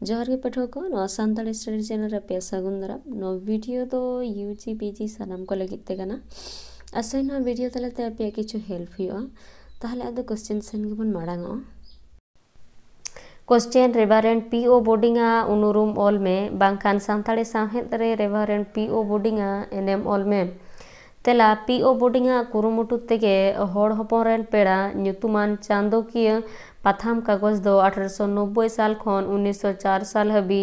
जोहार गे पाठक को नवा सानताड़ी स्टडी चैनल रे पे सागुन दाराम नो वीडियो दो यूजी पीजी सानाम को लगित ते कना आशा ना वीडियो तलाते आपे किछु हेल्प हुआ ताहले आदो क्वेश्चन सेन गिबन माडांगो क्वेश्चन रेवरेंट पीओ बोर्डिंगा उनुरुम ऑल में बांखान सानताड़ी साहेद रे रेवरेंट पीओ बोर्डिंगा एनएम ऑल में तेला पीओ बोर्डिंगा कुरुमुटु तेगे होड़ हपन रेन पेड़ा ᱧᱩᱛᱩᱢᱟᱱ चांदोकिया पाथाम कागज दो 1890 साल खन 1904 साल हबी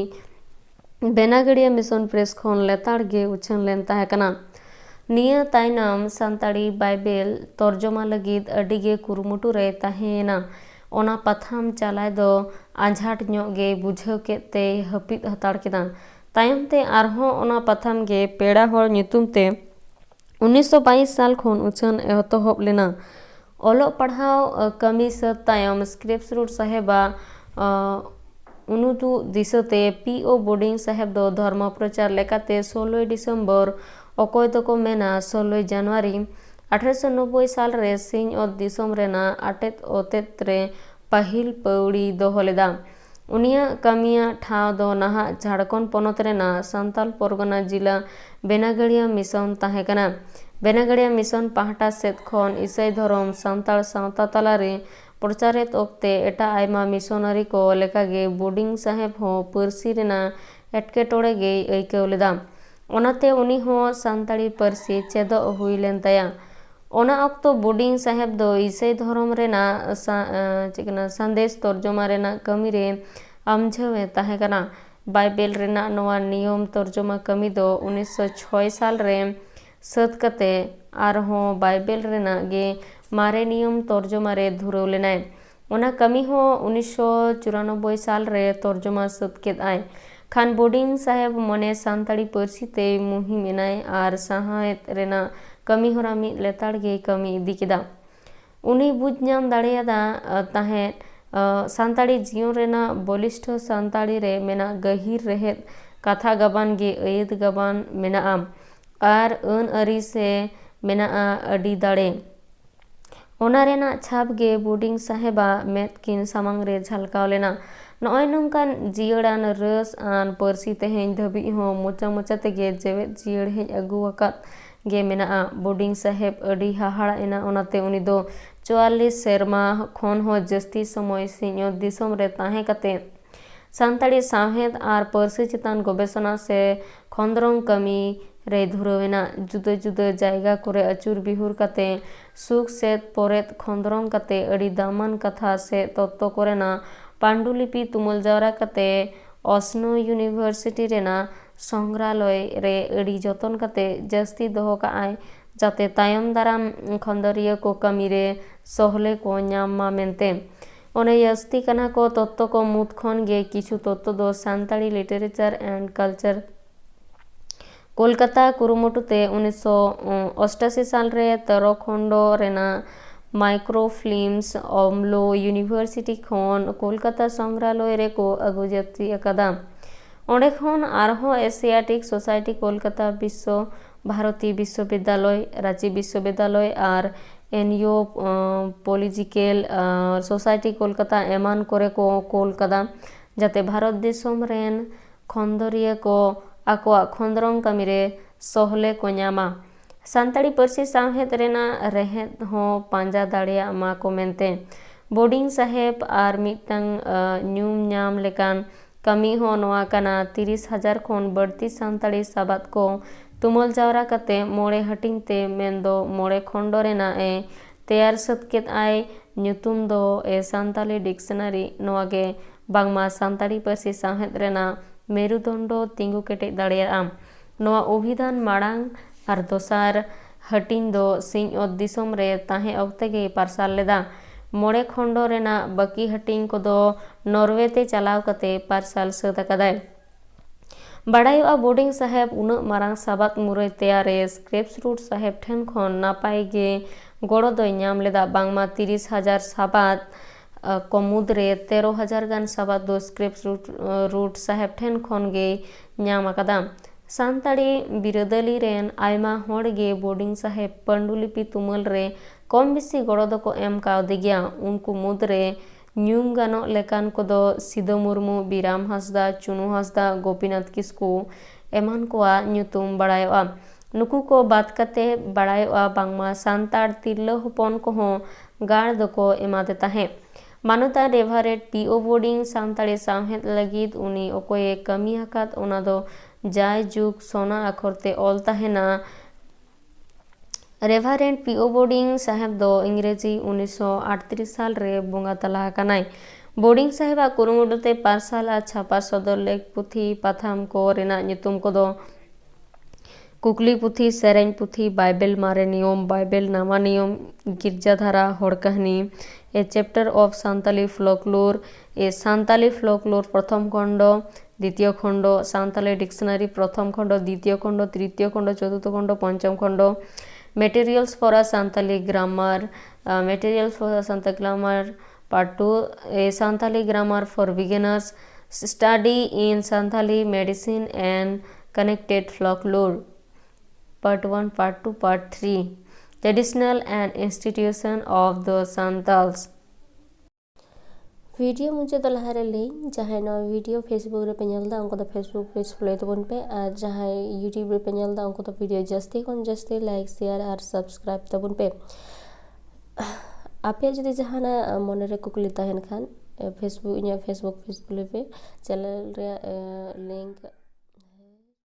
बेनागड़िया मिशन प्रेस खन लेताड़ गे उछन लेन ताहे कना निया ताइनाम सानताड़ी बाइबेल तर्जमा लगिद अडिगे कुरुमुटु रे ताहेना ओना पाथाम चालाय दो आंझाट ᱧᱚᱜ गे बुझाव केते हपिद हताड़ केदा तायम ते आरहों ओना पाथाम गे पेड़ा होड़ ᱧᱩᱛᱩᱢ ते 1922 साल खन उछन एहतहब लेना ओलोग पढ़ाव कमी सत तायम स्क्रिप्स रूट साहेबा उनुदु दिसते पीओ बोर्डिंग साहेब दो धर्म प्रचार लेकाते 16 डिसेम्बर अकोय दको मेना 16 जनवरी 1890 साल रे सिंह और दिसम रेना आटेत ओतेत रे पाहिल पौड़ी दोहो लेदा उनिया कमिया ठाव दो नहा झारखंड पोनत रेना सांताल परगना जिला बेनागड़िया मिशन ताहे कना बेनागड़िया मिशन पाहटा सेत खन इसाई धर्म सांताल सावता तालारे प्रचारेत ओक्ते एटा आयमा मिशनरी को लेकागे बोर्डिंग साहेब हो पर्सी रेना एटकेटोड़े गे अइकव लेदा ओनाते उनी हो सांताड़ी पर्सी चेदो हुई लेन ताया ओना अक्तो बोर्डिंग साहेब दो इसाई धर्म रेना चिकना संदेश तर्जमा रेना कमी रे आमझवे ताहे कना बाइबेल रेना नवा नियम तर्जमा कमी दो 1906 साल रे सत कते आरहों बाइबेल रेना गे मारे नियम तर्जमा रे धुरव लेनाय ओना कमी हो 1994 साल रे तर्जमा सत केद आय खान बोर्डिंग साहेब मने सानताड़ी पर्सी ते मुहिम एनाय आर सहायत रेना कमी होरा मी लेताड़ गे कमी इदी केदा उनी बुझ नाम दाड़ेयादा ताहे सानताड़ी जीवन रेना बलिष्ठ सानताड़ी रे मेना गहिर रहेत कथा गबान गे अयद गबान मेना आम आर अन अरी से मेना अडी दाड़े ओना रेना छाप गे बोर्डिंग साहेबा मेत किन सामांग रे झलकाव लेना नॉय नंकान जियड़ान रस आन पर्सी तेहें धबी हो मोचा मोचा तेगे जेवेत जियड़ हेज अगु वकात गे मेना बोर्डिंग साहेब अडी हाहाड़ा एना ओनाते उनी दो 44 सेरमा खन हो जस्ती समय सिंह दिसम रे ताहे कते सानताड़ी साहेद आर पर्सी चितान गवेषणा से खंदरंग कमी रे धुरवेना जुदा जुदा जायगा करे अचुर बिहुर कते सुख सेत पोरेत खंदरंग कते अडी दामान कथा से तत्व करेना पांडुलिपि तुमल जावरा कते ओस्नो यूनिवर्सिटी रेना संग्रहालय रे अडी जतन कते जस्ती दोहो का आय जाते तायम दाराम खंदरिया को कमी रे सहले को ᱧᱟᱢ मेनते ओने यस्ती कना को तत्व को मुद खन गे किछु तत्व दो सानताड़ी लिटरेचर एंड कल्चर कोलकाता कुरुमुटुते 1988 साल रे 13 खंडो रेना माइक्रो फिल्म्स अमलो यूनिवर्सिटी खन कोलकाता संग्रहालय रे को अगु जती अकादा ओंडे खन आरहो एशियाटिक सोसाइटी कोलकाता विश्व भारती विश्वविद्यालय रांची विश्वविद्यालय are NEO political society Kolkata एमान करे को कोलकाता जाते भारत दिसम रेन खंदरिया को आकोआ खंदरंग कमी रे सहले को ᱧᱟᱢᱟ सानताड़ी पर्सी साहेद रेना रहेद हो पांजा दाड़िया मा को मेनते बोर्डिंग साहेब आर मिटंग ᱧᱩᱢ ᱧᱟᱢ लेकान कमी हो नवा कना 30,000 खन बढ़ती सानताड़ी साबात को तुमल जावरा कते मोड़े हटिंग ते मेंदो मोड़े खंडो रेना ए तैयार सतकेत आय ᱧᱩᱛᱩᱢ दो ए सानताली डिक्शनरी नवा गे बांगमा सानताड़ी पर्सी साहेद रेना मेरुदंडो तिंगु केटे दाड़ेया नवा अभिधान माड़ांग आर दोसार हटिंग दो सिंह और दिसम रे ताहे अक्ते गे पारसाल लेदा मोड़े खंडो रेना बाकी हटिंग को दो नॉर्वे ते चलाव कते पारसाल सद अकादाय बाड़ायुआ बोर्डिंग साहेब उन मारांग साबात मुरई तैयारे स्क्रिप्स रूट साहेब ठेन खन नापाय गे गड़ो दो ᱧᱟᱢ लेदा बांगमा 30,000 साबात को मुद्रे 13,000 गान साबात दो स्क्रिप्स रूट साहेब ठेन खन गे ᱧᱟᱢ अकादा सानताड़ी बिरादली रेन आयमा होड़ गे बोर्डिंग साहेब पांडुलिपि तुमल रे कम बेसी गड़ो दो को एम कावदे गया उनको मुद्रे ᱧᱩᱢ ᱜᱟᱱᱚᱜ ᱞᱮᱠᱟᱱ ᱠᱚᱫᱚ ᱥᱤᱫᱟᱹ ᱢᱩᱨᱢᱩ, ᱵᱤᱨᱟᱢ ᱦᱟᱸᱥᱫᱟ, ᱪᱩᱱᱩ ᱦᱟᱸᱥᱫᱟ, ᱜᱳᱯᱤᱱᱟᱛᱷ ᱠᱤᱥᱠᱩ ᱮᱢᱟᱱ ᱠᱚᱣᱟᱜ ᱧᱩᱛᱩᱢ ᱵᱟᱲᱟᱭᱚᱜᱼᱟ। ᱱᱩᱠᱩ ko ᱵᱟᱫ ᱠᱟᱛᱮ ᱵᱟᱲᱟᱭᱚᱜᱼᱟ ᱵᱟᱝᱢᱟ ᱥᱟᱱᱛᱟᱲ ᱛᱤᱨᱞᱟᱹ ᱦᱚᱯᱚᱱ ᱠᱚᱦᱚᱸ ᱜᱟᱲ ᱫᱚᱠᱚ ᱮᱢᱟᱫᱮ ᱛᱟᱦᱮᱸᱫ। ᱢᱟᱱᱚᱛᱟᱱ ᱨᱮᱵᱷᱟᱨᱮᱱᱰ ᱯᱤ.ᱳ. ᱵᱳᱰᱤᱝ ᱥᱟᱱᱛᱟᱲᱤ ᱥᱟᱶᱦᱮᱫ ᱞᱟᱹᱜᱤᱫ ᱩᱱᱤ ᱚᱠᱚᱭᱮ ᱠᱟᱹᱢᱤ ᱟᱠᱟᱫ ᱚᱱᱟ ᱫᱚ ᱡᱟᱭ ᱡᱩᱜᱽ ᱥᱚᱱᱟ ᱟᱠᱷᱚᱨ ᱛᱮ ᱚᱞ ᱛᱟᱦᱮᱱᱟ। ᱨᱮᱵᱷᱟᱨᱮᱱᱰ ᱯᱤ.ᱳ. ᱵᱳᱰᱤᱝ ᱥᱟহেᱵ ᱫᱚ ᱤᱝᱨᱮᱡᱤ 1938 ᱥᱟᱞ ᱨᱮ ᱵᱚᱸᱜᱟ ᱛᱟᱞᱟ ᱟᱠᱟᱱᱟᱭ। ᱵᱳᱰᱤᱝ ᱥᱟহেᱵᱟᱜ ᱠᱩᱨᱩᱢᱩᱴᱩᱛᱮ ᱯᱟᱨᱥᱟᱞ ᱟᱨ ᱪᱷᱟᱯᱟ ᱥᱚᱫᱚᱨ ᱞᱮᱠ ᱯᱩᱛᱷᱤ ᱯᱟᱛᱷᱟᱢ ᱠᱚ ᱨᱮᱱᱟᱜ ᱧᱩᱛᱩᱢ ᱠᱚᱫᱚ ᱠᱩᱠᱞᱤ ᱯᱩᱛᱷᱤ, ᱥᱮᱨᱮᱧ ᱯᱩᱛᱷᱤ, ᱵᱟᱭᱵᱮᱞ ᱢᱟᱨᱮ ᱱᱤᱭᱚᱢ, ᱵᱟᱭᱵᱮᱞ ᱱᱟᱣᱟ ᱱᱤᱭᱚᱢ, ᱜᱤᱨᱡᱟᱹᱫᱷᱟᱨᱟ, ᱦᱚᱲ ᱠᱟᱹᱦᱱᱤ, এ চ্যাপ্টার অফ সান্তালি ফ্লোকলোর, এ সান্তালি ফ্লোকলোর প্রথম খণ্ড, দ্বিতীয় খণ্ড, সান্তালি ডিকশনারি প্রথম খণ্ড, দ্বিতীয় খণ্ড, তৃতীয় খণ্ড, চতুর্থ খণ্ড, পঞ্চম খণ্ড, materials for a Santali grammar, materials for a Santali grammar part 2, a Santali grammar for beginners, study in Santali medicine and connected folklore part 1, part 2, part 3, traditional and institution of the Santals. Video मुझे लहारे ले जहाँ वीडियो फेसबुक रे पे नेलदा उनको तो फेसबुक पेज फॉलो तबन पे और जहाँ यूट्यूब रे पे नेलदा उनको तो वीडियो जस्ती खन जस्ती लाइक शेयर और सब्सक्राइब तबन पे आपे जदि जहाना मन रे कुकली तहन खान फेसबुक पेज पे चैनल रे लिंक